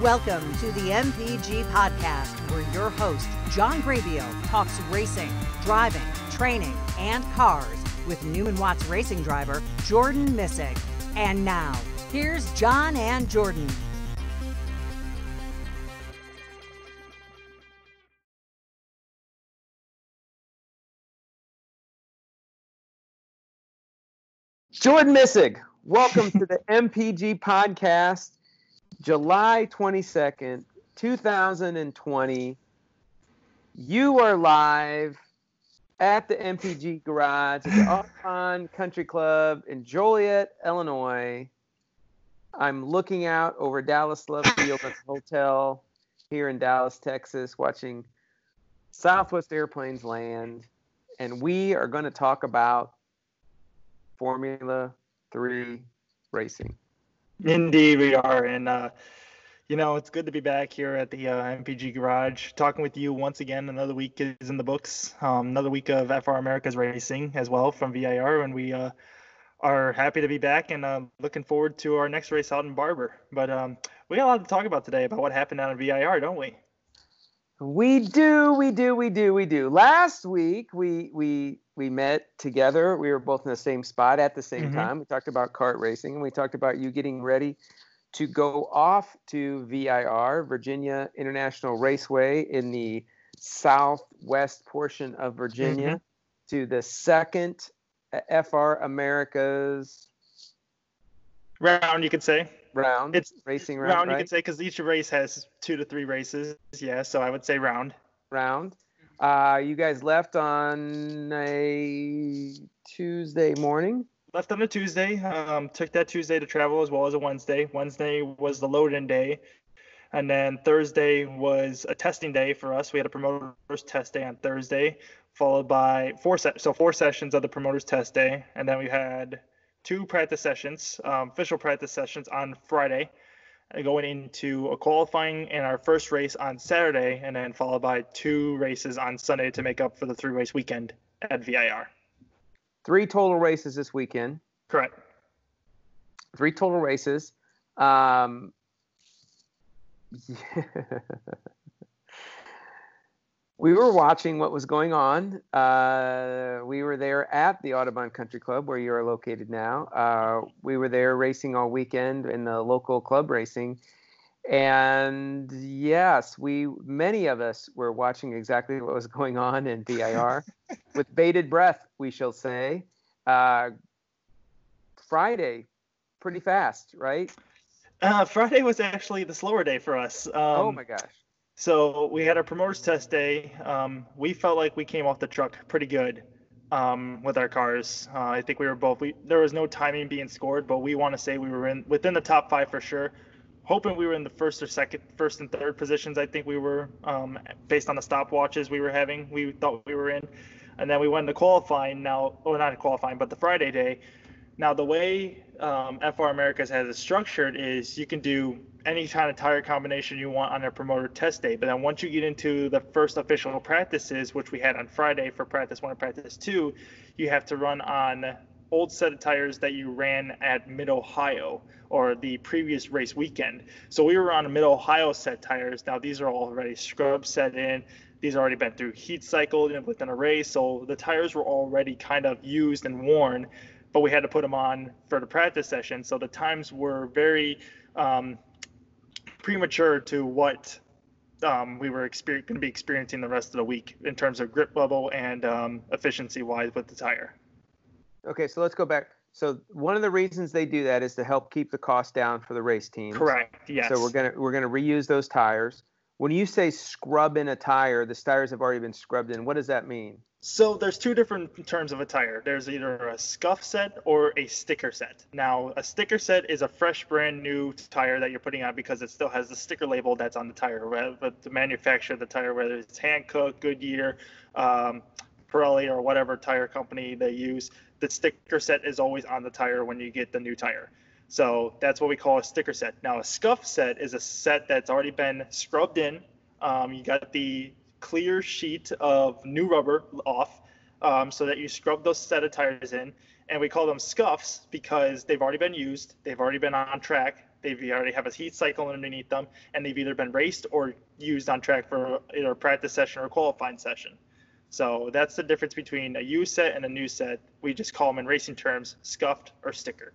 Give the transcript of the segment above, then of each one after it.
Welcome to the MPG podcast, where your host, John Grabio, talks racing, driving, training, and cars with Newman Watts racing driver, Jordan Missig. And now, here's John and Jordan. Jordan Missig, welcome to the MPG podcast, July 22nd, 2020. You are live at the MPG garage at the Audubon Country Club in Joliet, Illinois. I'm looking out over Dallas Love Field at the hotel here in Dallas, Texas, watching Southwest Airplanes land, and we are going to talk about Formula 3 racing. Indeed, we are. And, it's good to be back here at the MPG garage talking with you once again. Another week is in the books. Another week of FR America's racing as well from VIR. And we are happy to be back and looking forward to our next race out in Barber. But we got a lot to talk about today about what happened out in VIR, don't we? We do. Last week, we met together. We were both in the same spot at the same time. We talked about kart racing, and we talked about you getting ready to go off to VIR, Virginia International Raceway, in the southwest portion of Virginia, to the second FR America's round, you could say. It's racing round, round, right? You could say, because each race has 2 to 3 races. Yeah, so I would say round. You guys left on a Tuesday morning. Left on a Tuesday. Took that Tuesday to travel as well as a Wednesday. Wednesday was the load-in day. And then Thursday was a testing day for us. We had a promoter's test day on Thursday, followed by 4 sessions of the promoter's test day. And then we had 2 practice sessions, official practice sessions on Friday, going into a qualifying and our first race on Saturday, and then followed by 2 races on Sunday to make up for the 3-race weekend at VIR. 3 total races this weekend. Correct. 3 total races. We were watching what was going on. We were there at the Audubon Country Club, where you are located now. We were there racing all weekend in the local club racing. And yes, many of us were watching exactly what was going on in VIR with bated breath, we shall say. Friday, pretty fast, right? Friday was actually the slower day for us. Oh my gosh. So we had our promoter's test day. We felt like we came off the truck pretty good with our cars. I think we were both. There was no timing being scored, but we want to say we were within the top 5 for sure. Hoping we were in the first and third positions. I think we were, based on the stopwatches we were having. We thought we were in, and then we went to qualifying. Now, not qualifying, but the Friday day. Now, the way FR Americas has it structured is you can do any kind of tire combination you want on their promoter test day. But then once you get into the first official practices, which we had on Friday for practice 1 and practice 2, you have to run on old set of tires that you ran at Mid-Ohio or the previous race weekend. So we were on a Mid-Ohio set tires. Now, these are already scrub set in. These already been through heat cycle within a race. So the tires were already kind of used and worn, but we had to put them on for the practice session. So the times were very premature to what we were going to be experiencing the rest of the week in terms of grip level and efficiency-wise with the tire. Okay, so let's go back. So one of the reasons they do that is to help keep the cost down for the race teams. Correct. Yes. So we're gonna reuse those tires. When you say scrub in a tire, the tires have already been scrubbed in. What does that mean? So there's 2 different terms of a tire. There's either a scuff set or a sticker set. Now, a sticker set is a fresh, brand new tire that you're putting on because it still has the sticker label that's on the tire. But the manufacturer of the tire, whether it's Hankook, Goodyear, Pirelli, or whatever tire company they use, the sticker set is always on the tire when you get the new tire. So that's what we call a sticker set. Now, a scuff set is a set that's already been scrubbed in. You got the clear sheet of new rubber off so that you scrub those set of tires in. And we call them scuffs because they've already been used. They've already been on track. They already have a heat cycle underneath them, and they've either been raced or used on track for either a practice session or a qualifying session. So that's the difference between a used set and a new set. We just call them in racing terms scuffed or sticker.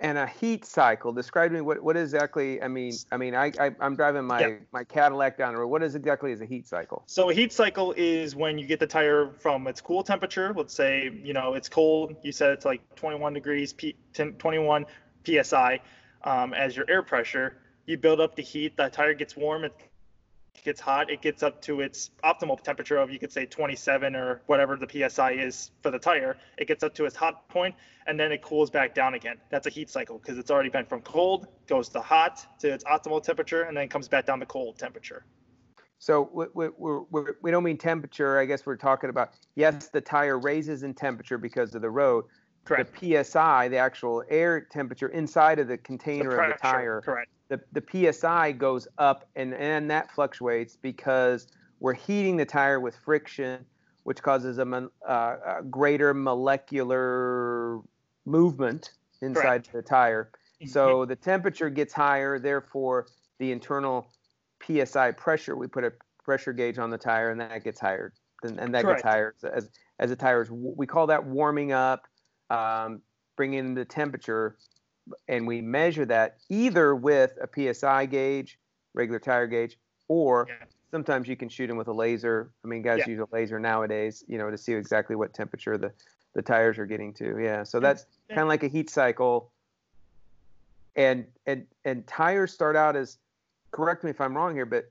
And a heat cycle. Describe to me what exactly. I'm driving my Cadillac down the road. What exactly is a heat cycle? So a heat cycle is when you get the tire from its cool temperature. Let's say it's cold. You said it's like 21 degrees, 21 psi as your air pressure. You build up the heat. The tire gets warm. It gets hot. It gets up to its optimal temperature of, you could say, 27 or whatever the psi is for the tire. It gets up to its hot point, and then it cools back down again. That's a heat cycle because it's already been from cold, goes to hot to its optimal temperature, and then comes back down to cold temperature. So we don't mean temperature. I guess we're talking about, yes, the tire raises in temperature because of the road. Correct. The PSI, the actual air temperature inside of the container of the tire. Correct. The PSI goes up, and that fluctuates because we're heating the tire with friction, which causes a greater molecular movement inside the tire. So the temperature gets higher, therefore the internal PSI pressure, we put a pressure gauge on the tire, and that gets higher. And that gets higher as the tires. We call that warming up, bringing in the temperature. And we measure that either with a PSI gauge, regular tire gauge, or sometimes you can shoot them with a laser. I mean, guys use a laser nowadays, to see exactly what temperature the tires are getting to. Yeah, so that's kind of like a heat cycle. And tires start out as, correct me if I'm wrong here, but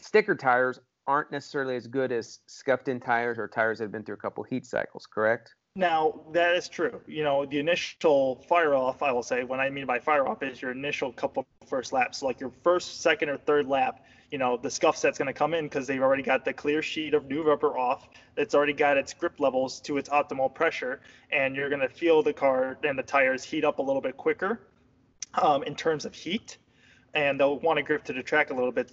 sticker tires aren't necessarily as good as scuffed-in tires or tires that have been through a couple heat cycles, correct? Now, that is true. The initial fire off, I will say, what I mean by fire off is your initial couple first laps. So like your first, second, or third lap, the scuff set's going to come in because they've already got the clear sheet of new rubber off. It's already got its grip levels to its optimal pressure, and you're going to feel the car and the tires heat up a little bit quicker in terms of heat. And they'll want to grip to the track a little bit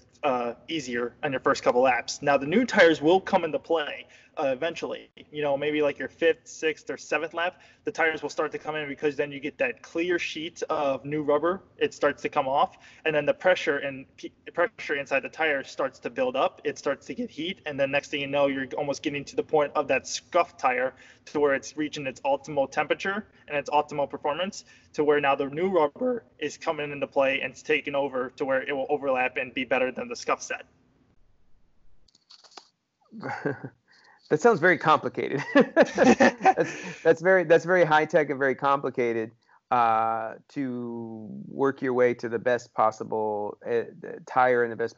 easier on your first couple laps. Now, the new tires will come into play eventually. Maybe like your fifth, sixth, or seventh lap, the tires will start to come in because then you get that clear sheet of new rubber. It starts to come off, and then the pressure inside the tire starts to build up. It starts to get heat, and then next thing you know, you're almost getting to the point of that scuffed tire to where it's reaching its optimal temperature and its optimal performance, to where now the new rubber is coming into play and it's taking over to where it will overlap and be better than the scuff set. That sounds very complicated. that's very high tech and very complicated to work your way to the best possible tire and the best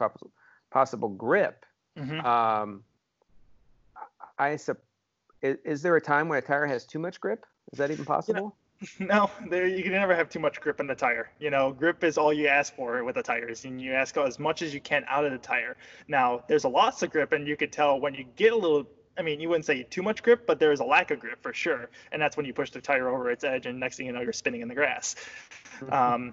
possible grip. Mm-hmm. Is there a time when a tire has too much grip? Is that even possible? No, you can never have too much grip in the tire. Grip is all you ask for with the tires, and you ask as much as you can out of the tire. Now, there's a loss of grip, and you could tell when you get a little. I mean, you wouldn't say too much grip, but there is a lack of grip for sure, and that's when you push the tire over its edge, and next thing you know, you're spinning in the grass. Mm-hmm.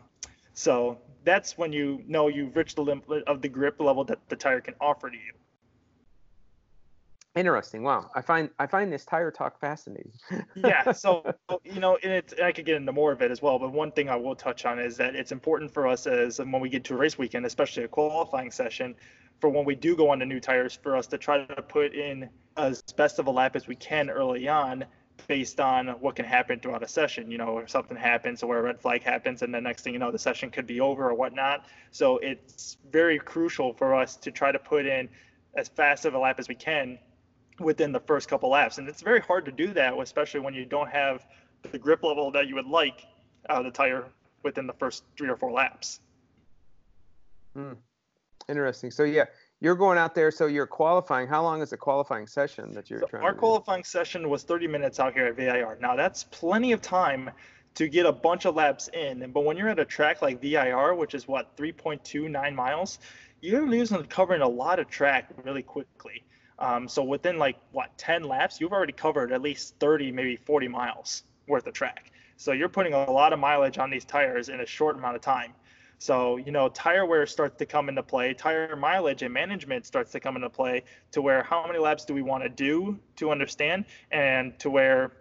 So that's when you know you've reached the limit of the grip level that the tire can offer to you. Interesting. Wow. I find this tire talk fascinating. Yeah. So, and I could get into more of it as well. But one thing I will touch on is that it's important for us when we get to a race weekend, especially a qualifying session, for when we do go on to new tires, for us to try to put in as best of a lap as we can early on, based on what can happen throughout a session. If something happens or a red flag happens, and the next thing you know, the session could be over or whatnot. So it's very crucial for us to try to put in as fast of a lap as we can within the first couple laps. And it's very hard to do that, especially when you don't have the grip level that you would like out of the tire within the first 3 or 4 laps. Interesting. So yeah, you're going out there, so you're qualifying. How long is a qualifying session that you're trying to do? Our qualifying session was 30 minutes out here at VIR. Now that's plenty of time to get a bunch of laps in. But when you're at a track like VIR, which is 3.29 miles, you're covering a lot of track really quickly. So within 10 laps, you've already covered at least 30, maybe 40 miles worth of track. So you're putting a lot of mileage on these tires in a short amount of time. So, tire wear starts to come into play, tire mileage and management starts to come into play, to where how many laps do we want to do to understand, and to where,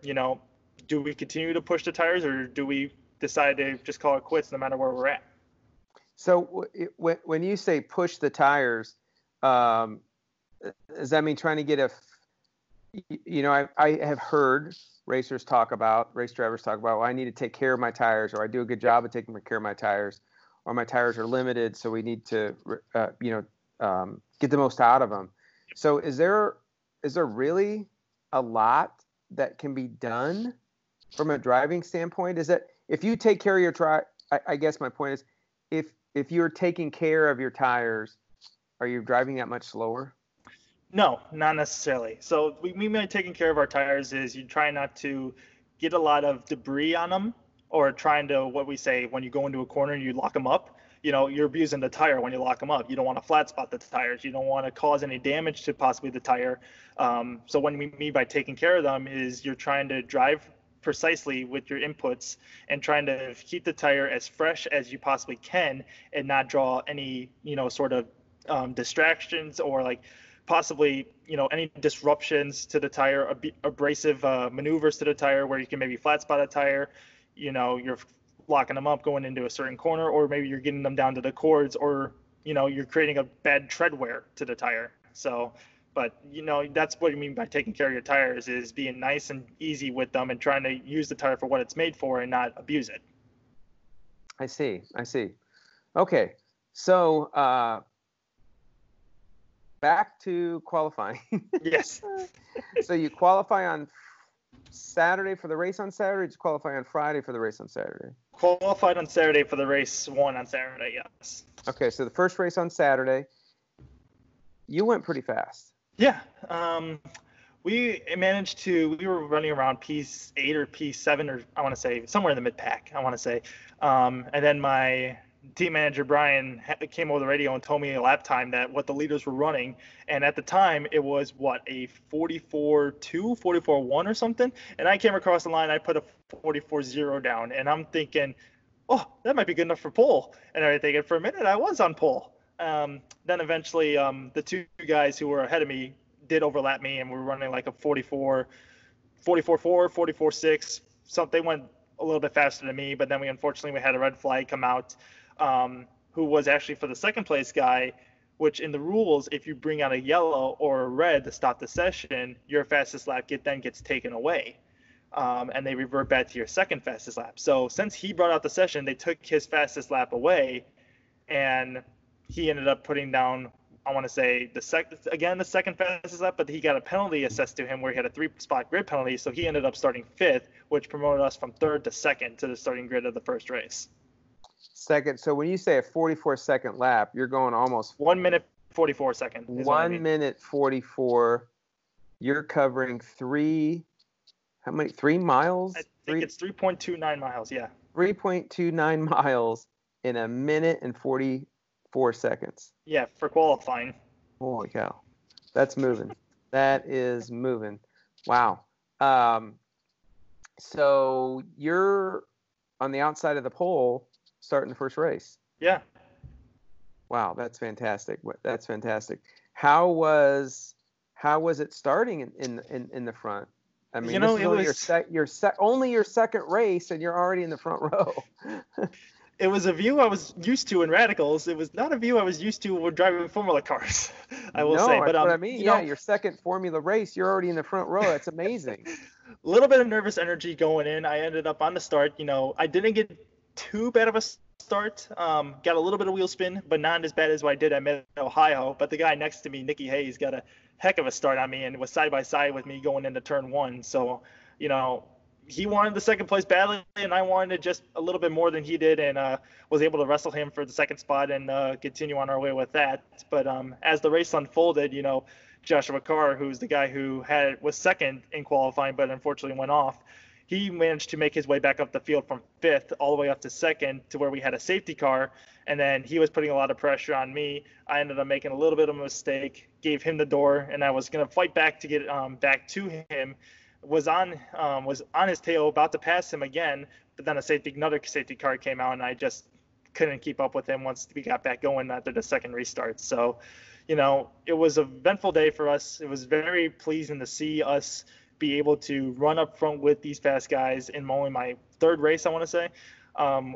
do we continue to push the tires, or do we decided to just call it quits no matter where we're at. So when you say push the tires, does that mean trying to get I have heard race drivers talk about, well, I need to take care of my tires, or I do a good job of taking care of my tires, or my tires are limited, so we need to, get the most out of them. So is there really a lot that can be done from a driving standpoint? Is that if you take care of your I guess my point is, if you're taking care of your tires, are you driving that much slower? No, not necessarily. So we mean by taking care of our tires is you try not to get a lot of debris on them, or trying to, what we say, when you go into a corner and you lock them up, you're abusing the tire when you lock them up. You don't want to flat spot the tires. You don't want to cause any damage to possibly the tire. So what we mean by taking care of them is you're trying to drive precisely with your inputs and trying to keep the tire as fresh as you possibly can and not draw any, sort of distractions or like possibly, any disruptions to the tire, abrasive maneuvers to the tire where you can maybe flat spot a tire, you're locking them up going into a certain corner, or maybe you're getting them down to the cords, or, you're creating a bad tread wear to the tire. So, but, that's what you mean by taking care of your tires, is being nice and easy with them and trying to use the tire for what it's made for and not abuse it. I see. Okay. So, back to qualifying. Yes. So you qualify on Saturday for the race on Saturday, or did you qualify on Friday for the race on Saturday? Qualified on Saturday for the race one on Saturday, yes. Okay, so the first race on Saturday, you went pretty fast. Yeah. We were running around P8 or P7, or I want to say somewhere in the mid-pack, and then my team manager Brian came over the radio and told me a lap time that what the leaders were running, and at the time it was a 44.2, 44.1 or something, and I came across the line, I put a 44.0 down, and I'm thinking, oh, that might be good enough for pole and everything, and for a minute I was on pole. Then eventually the two guys who were ahead of me did overlap me, and we were running like a 44.4, 44.6, something. They went a little bit faster than me, but then we had a red flag come out, who was actually for the second place guy, which in the rules, if you bring out a yellow or a red to stop the session, your fastest lap gets taken away. And they revert back to your second fastest lap. So since he brought out the session, they took his fastest lap away, and he ended up putting down, I want to say, the second fastest lap, but he got a penalty assessed to him where he had a 3-spot grid penalty, so he ended up starting 5th, which promoted us from 3rd to 2nd to the starting grid of the first race. Second, so when you say a 44-second lap, you're going almost 1 minute 44 seconds. 1 minute 44. You're covering 3 miles? I think it's 3.29 miles, yeah. 3.29 miles in a minute and 44 seconds. Yeah, for qualifying. Holy cow. That's moving. That is moving. Wow. So you're on the outside of the pole starting the first race. Yeah. Wow, that's fantastic. That's fantastic. How was it starting in the front? I mean, this is only your second race, and you're already in the front row. It was a view I was used to in radicals. It was not a view I was used to when driving Formula cars, I will say. But what I mean. Your second Formula race, you're already in the front row. That's amazing. A little bit of nervous energy going in. I ended up on the start. I didn't get too bad of a start. Got a little bit of wheel spin, but not as bad as what I did at Mid-Ohio. But the guy next to me, Nicky Hayes, got a heck of a start on me and was side by side with me going into turn 1. So, he wanted the second place badly, and I wanted just a little bit more than he did, and was able to wrestle him for the second spot and continue on our way with that. But as the race unfolded, Joshua Carr, who's the guy who was second in qualifying but unfortunately went off, he managed to make his way back up the field from 5th all the way up to 2nd to where we had a safety car, and then he was putting a lot of pressure on me. I ended up making a little bit of a mistake, gave him the door, and I was going to fight back to get back to him. Was on his tail, about to pass him again, but then another safety car came out, and I just couldn't keep up with him once we got back going after the second restart. So, it was an eventful day for us. It was very pleasing to see us be able to run up front with these fast guys in only my third race, I want to say.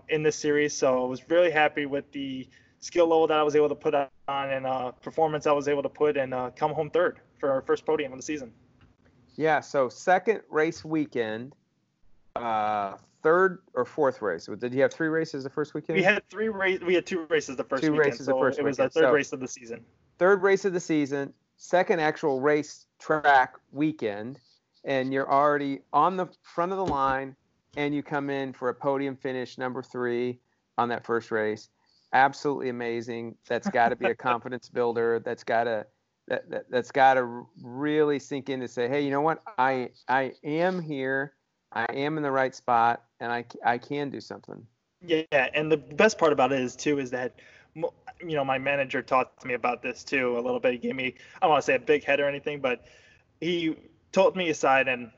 in this series. So I was really happy with the skill level that I was able to put on and performance I was able to put and come home third for our first podium of the season. Yeah, so second race weekend, third or fourth race. Did you have 3 races the first weekend? We had 2 races the first weekend. So it was our third race of the season. Third race of the season, second actual race track weekend, and you're already on the front of the line, and you come in for a podium finish, number 3 on that first race. Absolutely amazing. That's got to be a confidence builder. That's got to really sink in to say, hey, you know what? I am here. I am in the right spot, and I can do something. Yeah, and the best part about it is that, my manager talked to me about this too a little bit. He gave me, I don't want to say a big head or anything, but he told me aside and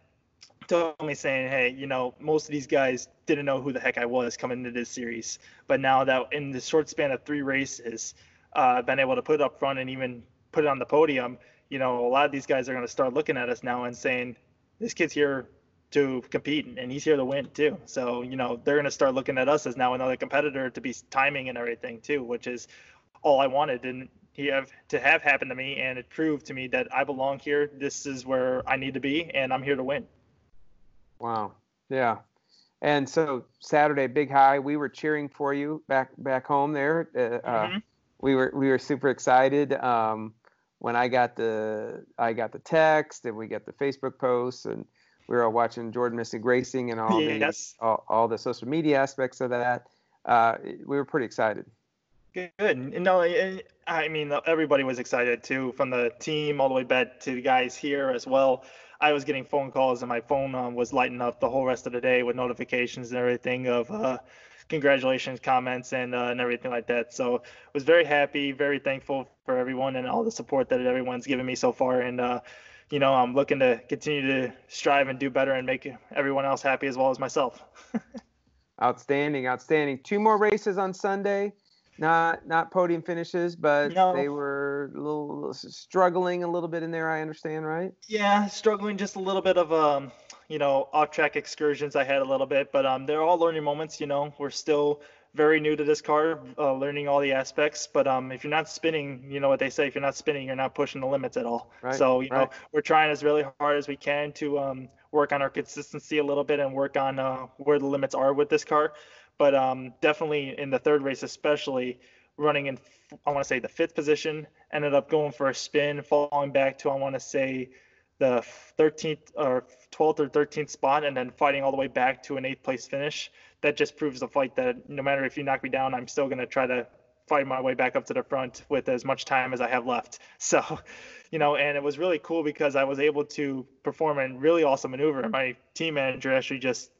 told me saying, hey, most of these guys didn't know who the heck I was coming into this series. But now that in the short span of 3 races, I've been able to put it up front and even put it on the podium, a lot of these guys are going to start looking at us now and saying, this kid's here to compete and he's here to win too. So, they're going to start looking at us as now another competitor to be timing and everything too, which is all I wanted and to have happened to me. And it proved to me that I belong here. This is where I need to be and I'm here to win. Wow. Yeah. And so Saturday, big high, we were cheering for you back home there. We were super excited. When I got the text and we got the Facebook posts and we were all watching Jordan Missig Racing and all the social media aspects of that. We were pretty excited. Good. No, I mean, everybody was excited too, from the team all the way back to the guys here as well. I was getting phone calls and my phone was lighting up the whole rest of the day with notifications and everything of congratulations comments and everything like that. So I was very happy, very thankful for everyone and all the support that everyone's given me so far. And, I'm looking to continue to strive and do better and make everyone else happy as well as myself. Outstanding. 2 more races on Sunday. Not podium finishes, but no. They were struggling a little bit in there, I understand, right? Yeah, struggling just a little bit of off-track excursions I had a little bit, but they're all learning moments. We're still very new to this car, learning all the aspects. But if you're not spinning, you know what they say, if you're not spinning, you're not pushing the limits at all. Right, so, we're trying as really hard as we can to work on our consistency a little bit and work on where the limits are with this car. But definitely in the third race, especially running in, I want to say the 5th position, ended up going for a spin, falling back to, I want to say, the 13th or 12th or 13th spot, and then fighting all the way back to an 8th place finish. That just proves the fight that no matter if you knock me down, I'm still going to try to fight my way back up to the front with as much time as I have left. So, and it was really cool because I was able to perform a really awesome maneuver. My team manager actually just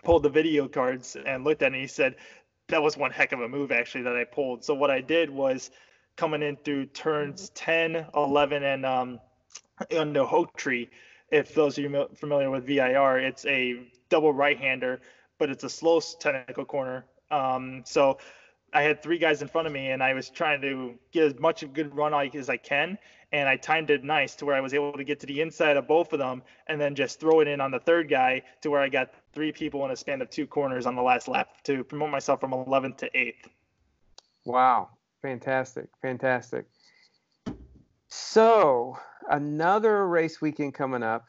pulled the video cards and looked at it and he said, that was one heck of a move actually that I pulled. So what I did was coming in through turns 10, 11, and on the Oak Tree. If those of you familiar with VIR, it's a double right-hander, but it's a slow technical corner. So I had 3 guys in front of me, and I was trying to get as much a good run as I can, and I timed it nice to where I was able to get to the inside of both of them and then just throw it in on the third guy to where I got 3 people in a span of 2 corners on the last lap to promote myself from 11th to 8th. Wow. Fantastic. So another race weekend coming up.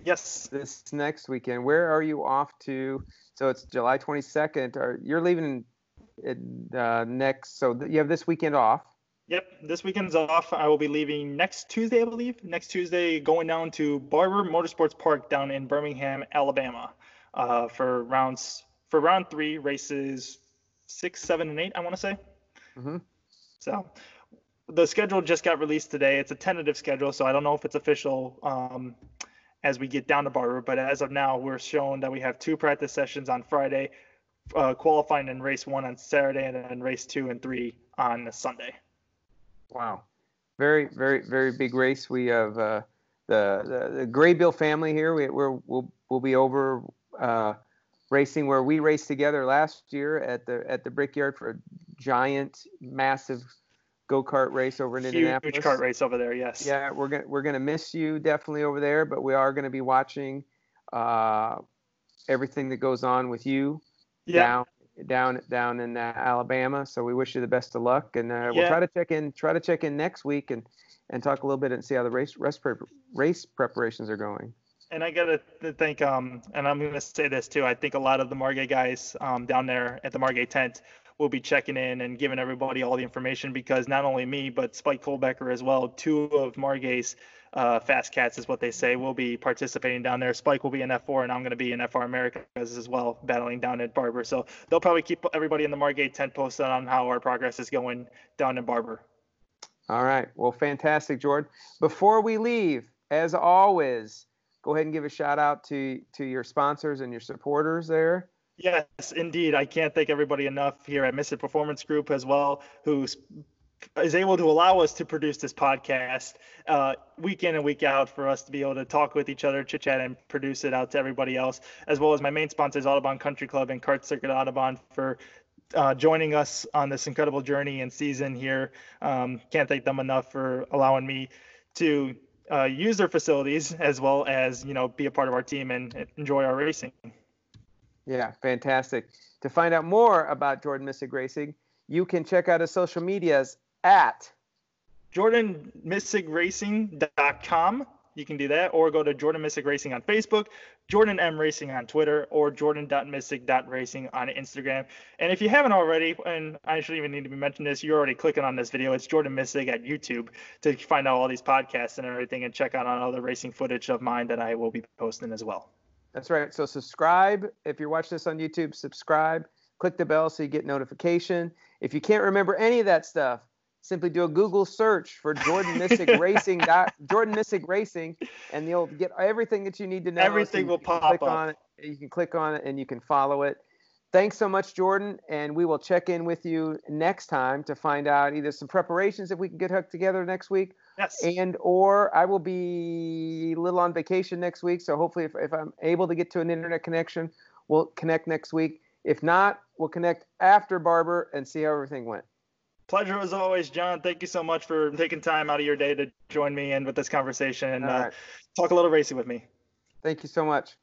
Yes. This next weekend. Where are you off to? So it's July 22nd. You're leaving next. So you have this weekend off. Yep. This weekend's off. I will be leaving next Tuesday, I believe. Next Tuesday, going down to Barber Motorsports Park down in Birmingham, Alabama, for round 3, races 6, 7, and 8, I want to say. Mm-hmm. So the schedule just got released today. It's a tentative schedule, so I don't know if it's official as we get down to Barber. But as of now, we're shown that we have 2 practice sessions on Friday, qualifying in race 1 on Saturday, and then race 2 and 3 on Sunday. Wow. Very, very, very big race. We have the Graybill family here. We'll be over racing where we raced together last year at the Brickyard for a giant, massive go-kart race over in Indianapolis. Huge kart race over there, yes. Yeah, we're gonna miss you definitely over there, but we are gonna be watching everything that goes on with you down down in Alabama. So we wish you the best of luck, and we'll Yeah. try to check in next week and talk a little bit and see how the race preparations are going. And I gotta think, and I'm gonna say this too. I think a lot of the Margay guys down there at the Margay tent will be checking in and giving everybody all the information, because not only me but Spike Colbecker as well, two of Margay's fast cats is what they say, will be participating down there. Spike will be in F4, and I'm gonna be in FR Americas as well, battling down at Barber. So they'll probably keep everybody in the Margay tent posted on how our progress is going down in Barber. All right. Well, fantastic, Jordan. Before we leave, as always, go ahead and give a shout out to your sponsors and your supporters there. Yes, indeed. I can't thank everybody enough here at Mystic Performance Group as well, who is able to allow us to produce this podcast week in and week out, for us to be able to talk with each other, chit chat, and produce it out to everybody else, as well as my main sponsors, Audubon Country Club and Kart Circuit Audubon, for joining us on this incredible journey and season here. Can't thank them enough for allowing me to use their facilities, as well as, be a part of our team and enjoy our racing. Yeah, fantastic. To find out more about Jordan Missig Racing, you can check out his social medias at jordanmissigracing.com. You can do that, or go to Jordan Missig Racing on Facebook, Jordan M Racing on Twitter, or jordan.missig.racing on Instagram. And if you haven't already, and I shouldn't even need to be mentioning this, you're already clicking on this video, it's Jordan Missig at YouTube to find out all these podcasts and everything, and check out on all the racing footage of mine that I will be posting as well. That's right. So subscribe. If you're watching this on YouTube, subscribe. Click the bell so you get notification. If you can't remember any of that stuff, simply do a Google search for Jordan Missig Racing, Jordan Missig Racing, and you'll get everything that you need to know. Everything will pop up. On it. You can click on it and you can follow it. Thanks so much, Jordan, and we will check in with you next time to find out either some preparations if we can get hooked together next week. Yes. Or I will be a little on vacation next week, so hopefully if I'm able to get to an internet connection, we'll connect next week. If not, we'll connect after Barber and see how everything went. Pleasure as always, John. Thank you so much for taking time out of your day to join me in with this conversation and talk a little racing with me. Thank you so much.